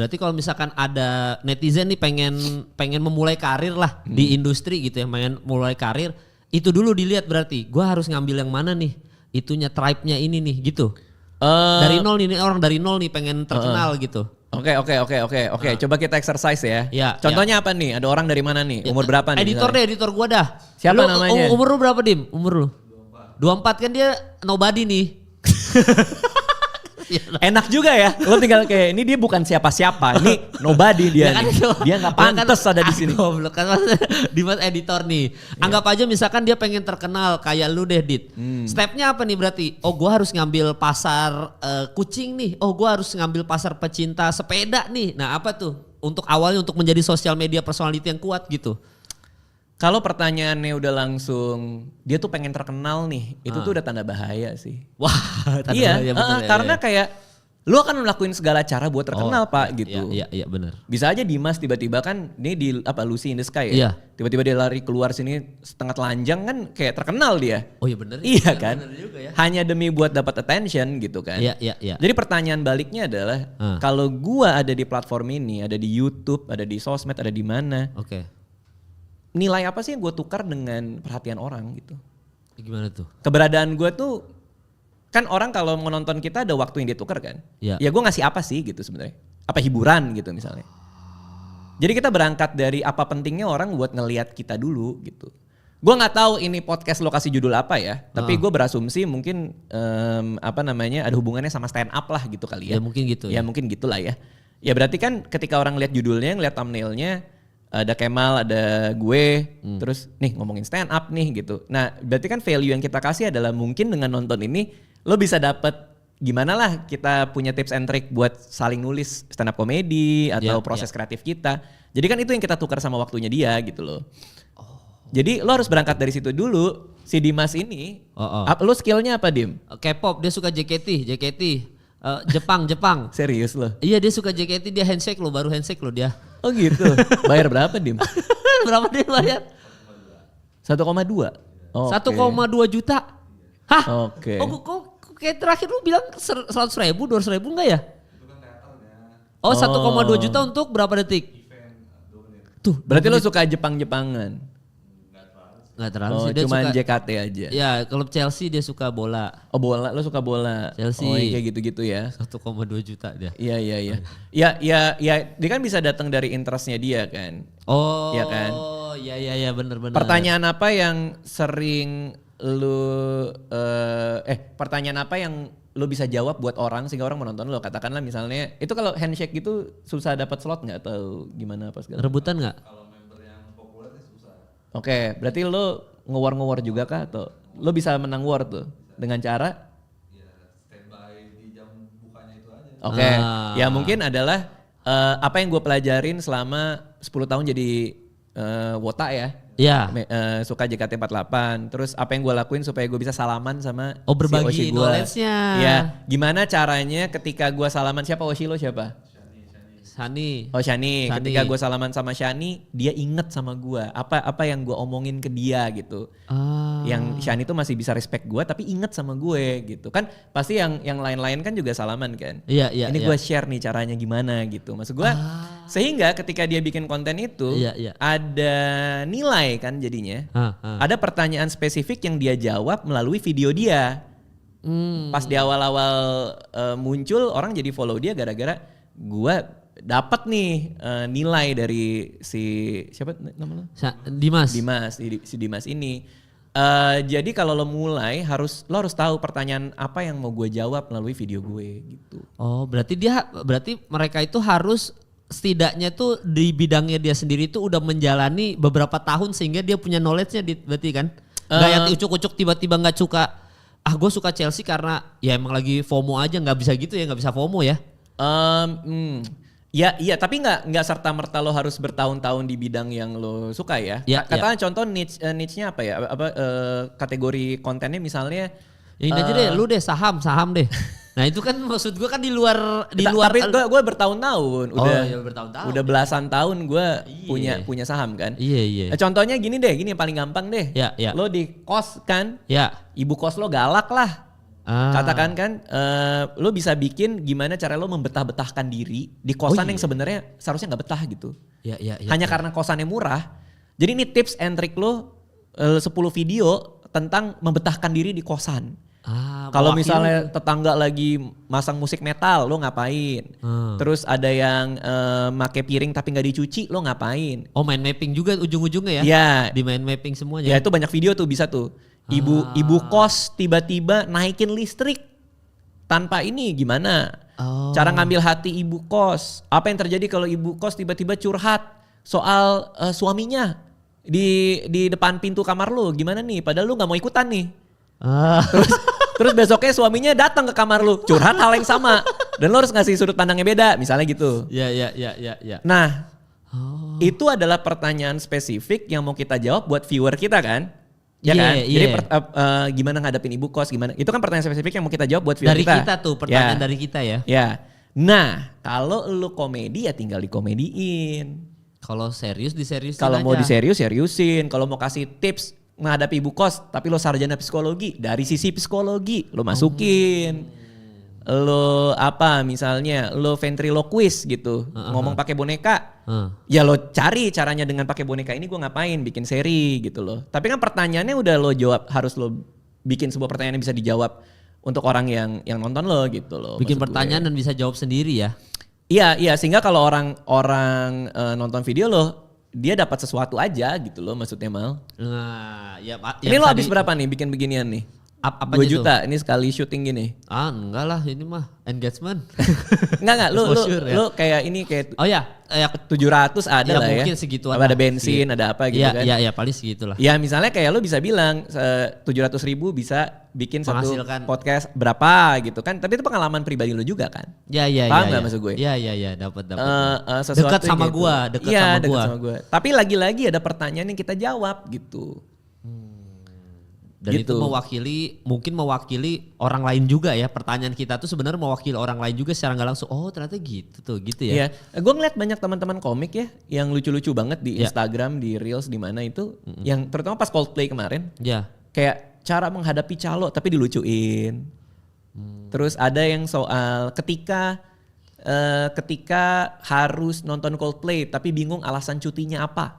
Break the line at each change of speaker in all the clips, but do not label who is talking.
Berarti kalau misalkan ada netizen nih pengen memulai karir lah di industri gitu ya, pengen mulai karir, itu dulu dilihat berarti gua harus ngambil yang mana nih, itunya tribe-nya ini nih gitu. Dari nol nih, orang dari nol nih pengen terkenal gitu.
Oke. Coba kita exercise ya.
Ya,
Contohnya apa nih? Ada orang dari mana nih? Umur berapa nih?
Editor gua dah.
Siapa
lu,
namanya?
Umur lu berapa Dim? Umur lu? 24 kan dia nobody nih.
Enak juga ya. Lo tinggal kayak ini dia bukan siapa-siapa. Ini nobody dia.
Ya kan,
Dia nggak pantas ada di sini.
Goblok kan Dimas editor nih. Anggap aja misalkan dia pengen terkenal kayak lu deh Dit. Stepnya apa nih berarti? Oh gua harus ngambil pasar kucing nih. Oh gua harus ngambil pasar pecinta sepeda nih. Nah apa tuh? Untuk awalnya untuk menjadi sosial media personality yang kuat gitu.
Kalau pertanyaannya udah langsung dia tuh pengen terkenal nih, itu tuh udah tanda bahaya sih.
Wah,
iya, karena kayak lu akan melakukan segala cara buat terkenal Pak gitu.
Iya benar.
Bisa aja Dimas tiba-tiba kan ini di Lucy in the Sky ya.
Iya.
Tiba-tiba dia lari keluar sini setengah telanjang kan kayak terkenal dia.
Oh iya benar.
Iya kan?
Bener juga ya.
Hanya demi buat dapat attention gitu kan.
Iya.
Jadi pertanyaan baliknya adalah kalau gua ada di platform ini, ada di YouTube, ada di sosmed, ada di mana?
Oke.
Nilai apa sih yang gue tukar dengan perhatian orang gitu?
Gimana tuh?
Keberadaan gue tuh kan orang kalau menonton kita ada waktu yang dia tukar kan?
Iya.
Ya gue ngasih apa sih gitu sebenarnya? Apa hiburan gitu misalnya? Jadi kita berangkat dari apa pentingnya orang buat ngelihat kita dulu gitu. Gue nggak tahu ini podcast lo kasih judul apa ya, tapi gue berasumsi mungkin ada hubungannya sama stand up lah gitu kali ya.
Ya mungkin gitu.
Ya mungkin gitulah ya. Ya berarti kan ketika orang lihat judulnya, ngeliat thumbnailnya, ada Kemal, ada gue, terus nih ngomongin stand up nih gitu. Nah berarti kan value yang kita kasih adalah mungkin dengan nonton ini lo bisa dapet gimana lah kita punya tips and trick buat saling nulis stand up comedy atau proses kreatif kita. Jadi kan itu yang kita tukar sama waktunya dia gitu loh. Jadi lo harus berangkat dari situ dulu. Si Dimas ini, lo skillnya apa Dim?
K-pop, dia suka JKT. Jepang.
Serius lo?
Iya dia suka JKT, dia handshake lo, baru handshake lo dia.
Oh gitu. Bayar berapa Dim?
Berapa dia bayar?
1,2.
Oh, 1,2 juta. Hah?
Oke.
Oh kok kayak terakhir lu bilang 100 ribu, 200 ribu enggak ya? Oh 1,2 juta untuk berapa detik?
Tuh, berarti lo suka Jepang-Jepangan?
Nggak terlalu sih. Dia
cuman
suka,
JKT aja?
Ya klub Chelsea dia suka bola.
Oh bola, lo suka bola?
Chelsea.
Oh kayak gitu-gitu ya?
1,2 juta dia.
Iya. Ya dia kan bisa datang dari interestnya dia kan?
Oh
ya kan?
Iya bener.
Pertanyaan apa yang sering pertanyaan apa yang lo bisa jawab buat orang sehingga orang menonton lo? Katakanlah misalnya, itu kalau handshake gitu susah dapat slot nggak atau gimana apa segala?
Rebutan nggak?
Oke, berarti lo nge-war juga kah atau lo bisa menang war tuh dengan cara?
Ya standby di jam bukanya itu aja.
Oke, ya mungkin adalah apa yang gue pelajarin selama 10 tahun jadi wota ya.
Iya.
Suka JKT48, terus apa yang gue lakuin supaya gue bisa salaman sama
berbagi
si Oshi gue.
knowledge-nya.
Ya, gimana caranya ketika gue salaman siapa Oshi lo siapa?
Shani.
Oh Shani. Ketika gue salaman sama Shani, dia inget sama gue. Apa yang gue omongin ke dia gitu. Yang Shani tuh masih bisa respect gue tapi inget sama gue gitu. Kan pasti yang lain-lain kan juga salaman kan.
Iya.
Ini gue share nih caranya gimana gitu. Maksud gue sehingga ketika dia bikin konten itu ada nilai kan jadinya. Ada pertanyaan spesifik yang dia jawab melalui video dia. Pas di awal-awal muncul orang jadi follow dia gara-gara gue dapat nih nilai dari si siapa namanya?
Dimas.
Si Dimas ini. Jadi kalau lo mulai lo harus tahu pertanyaan apa yang mau gue jawab melalui video gue gitu.
Oh, berarti mereka itu harus setidaknya tuh di bidangnya dia sendiri tuh udah menjalani beberapa tahun sehingga dia punya knowledge-nya berarti kan? Gak yang ucuk-ucuk tiba-tiba gak suka. Gue suka Chelsea karena ya emang lagi FOMO aja, nggak bisa gitu ya, nggak bisa FOMO ya?
Iya, tapi nggak serta merta lo harus bertahun-tahun di bidang yang lo suka ya. Katakan contoh niche-nya apa ya? Kategori kontennya misalnya.
Ya ini aja deh, lu deh saham deh. Nah itu kan maksud gue kan di luar.
Tapi gue bertahun-tahun, udah belasan tahun gue punya saham kan.
Iya.
Nah, contohnya gini yang paling gampang deh.
Ya.
Lo di kos kan.
Ya.
Ibu kos lo galak lah. Katakan kan lo bisa bikin gimana cara lo membetah-betahkan diri di kosan yang sebenarnya seharusnya nggak betah gitu. Hanya karena kosannya murah. Jadi ini tips and trick lo 10 video tentang membetahkan diri di kosan. Kalau misalnya tetangga lagi masang musik metal, lo ngapain? Terus ada yang make piring tapi nggak dicuci, lo ngapain?
Oh, mind mapping juga ujung-ujungnya ya?
Ya.
Di mind mapping semuanya.
Ya itu banyak video tuh bisa tuh. Ibu kos tiba-tiba naikin listrik tanpa ini gimana? Cara ngambil hati ibu kos. Apa yang terjadi kalau ibu kos tiba-tiba curhat soal suaminya di depan pintu kamar lo? Gimana nih? Padahal lo nggak mau ikutan nih. Terus besoknya suaminya datang ke kamar lu curhat hal yang sama dan lu harus ngasih sudut pandangnya beda misalnya gitu.
Ya.
Nah itu adalah pertanyaan spesifik yang mau kita jawab buat viewer kita kan? Ya kan? Jadi gimana ngadepin ibu kos gimana? Itu kan pertanyaan spesifik yang mau kita jawab buat viewer
dari
kita.
Dari kita tuh pertanyaan dari kita ya.
Ya. Nah kalau lu komedi ya tinggal dikomediin.
Kalau serius diseriusin aja.
Kalau mau seriusin. Kalau mau kasih tips menghadapi ibu kos tapi lo sarjana psikologi, dari sisi psikologi lo masukin. Lo apa misalnya lo ventriloquist gitu, ngomong pakai boneka. Ya lo cari caranya dengan pakai boneka ini gue ngapain, bikin seri gitu loh. Tapi kan pertanyaannya udah lo jawab, harus lo bikin sebuah pertanyaan yang bisa dijawab untuk orang yang nonton lo gitu loh.
Bikin pertanyaan dan bisa jawab sendiri ya.
Iya sehingga kalau orang nonton video lo dia dapat sesuatu aja gitu loh maksudnya Mal.
Nah,
ini lo habis berapa nih bikin beginian nih?
Apa
2 juta ini sekali syuting gini.
Enggak lah ini mah engagement.
enggak lu kayak ini kayak 700 ada lah ya.
Mungkin segituan.
Ada bensin, ada apa gitu kan.
Iya paling segitulah.
Ya misalnya kayak lu bisa bilang 700.000 bisa bikin satu podcast berapa gitu kan. Tapi itu pengalaman pribadi lu juga kan.
Iya.
Paham gak maksud gue?
Iya dapat.
Dekat
sama
gitu.
gua, dekat sama
gua. Tapi lagi-lagi ada pertanyaan yang kita jawab gitu.
Dan
gitu.
itu mungkin mewakili orang lain juga ya. Pertanyaan kita tuh sebenarnya mewakili orang lain juga secara nggak langsung. Oh ternyata gitu ya.
Iya, gue ngeliat banyak teman-teman komik ya yang lucu-lucu banget di Instagram, di Reels, di mana itu, yang terutama pas Coldplay kemarin.
Iya.
Kayak cara menghadapi calo tapi dilucuin. Terus ada yang soal ketika harus nonton Coldplay tapi bingung alasan cutinya apa.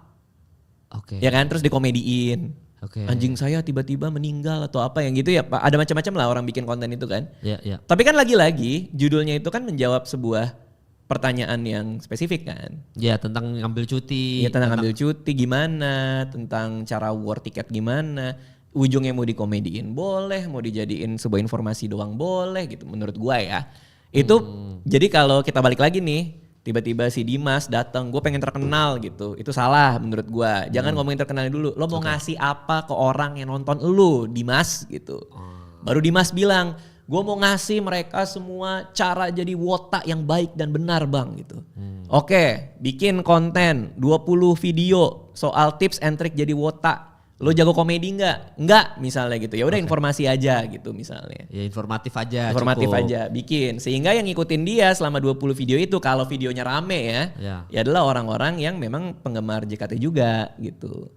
Oke.
Ya kan, terus dikomediin. Anjing saya tiba-tiba meninggal atau apa yang gitu ya. Ada macam-macam lah orang bikin konten itu kan.
Iya.
Tapi kan lagi-lagi judulnya itu kan menjawab sebuah pertanyaan yang spesifik kan.
Ya tentang ngambil cuti.
Ya tentang ngambil cuti gimana, tentang cara war tiket gimana. Ujungnya mau dikomediin boleh, mau dijadiin sebuah informasi doang boleh gitu menurut gua ya. Itu jadi kalau kita balik lagi nih. Tiba-tiba si Dimas datang, gue pengen terkenal gitu. Itu salah menurut gue. Jangan ngomongin terkenal dulu. Lo mau ngasih apa ke orang yang nonton lo, Dimas gitu. Baru Dimas bilang, gue mau ngasih mereka semua cara jadi wota yang baik dan benar bang gitu. Oke, bikin konten 20 video soal tips and trick jadi wota. Lo jago komedi nggak? Nggak misalnya gitu. Ya udah informasi aja gitu misalnya.
Ya informatif aja.
Informatif aja bikin. Sehingga yang ngikutin dia selama 20 video itu kalau videonya rame ya adalah orang-orang yang memang penggemar JKT juga gitu.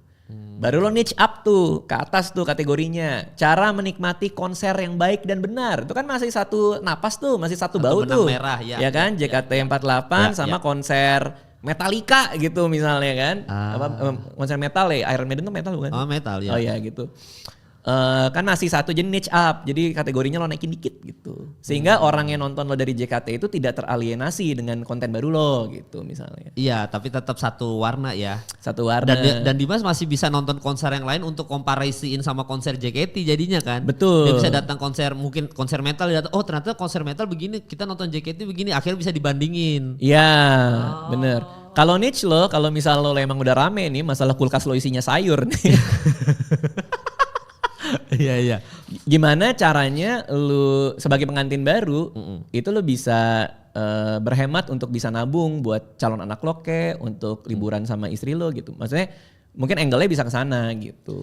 Baru lo niche up tuh ke atas tuh kategorinya. Cara menikmati konser yang baik dan benar. Itu kan masih satu napas tuh, masih satu bau tuh.
Merah,
ya kan JKT48 sama konser Metallica gitu misalnya kan. Konser metal ya, Iron Maiden tuh metal bukan?
Oh metal ya.
Oh ya gitu. Kan masih satu jadi niche up, jadi kategorinya lo naikin dikit gitu. Sehingga orang yang nonton lo dari JKT itu tidak teralienasi dengan konten baru lo gitu misalnya.
Iya tapi tetap satu warna ya.
Satu warna.
Dan Dimas masih bisa nonton konser yang lain untuk komparasiin sama konser JKT jadinya kan.
Betul.
Dia bisa datang konser, mungkin konser metal, dia datang, oh ternyata konser metal begini, kita nonton JKT begini, akhirnya bisa dibandingin.
Iya bener. Kalau niche lo, kalau misal lo emang udah rame nih masalah kulkas lo isinya sayur nih.
Iya.
Gimana caranya lu sebagai pengantin baru itu lu bisa berhemat untuk bisa nabung buat calon anak lo untuk liburan sama istri lo gitu. Maksudnya mungkin angle-nya bisa ke sana gitu.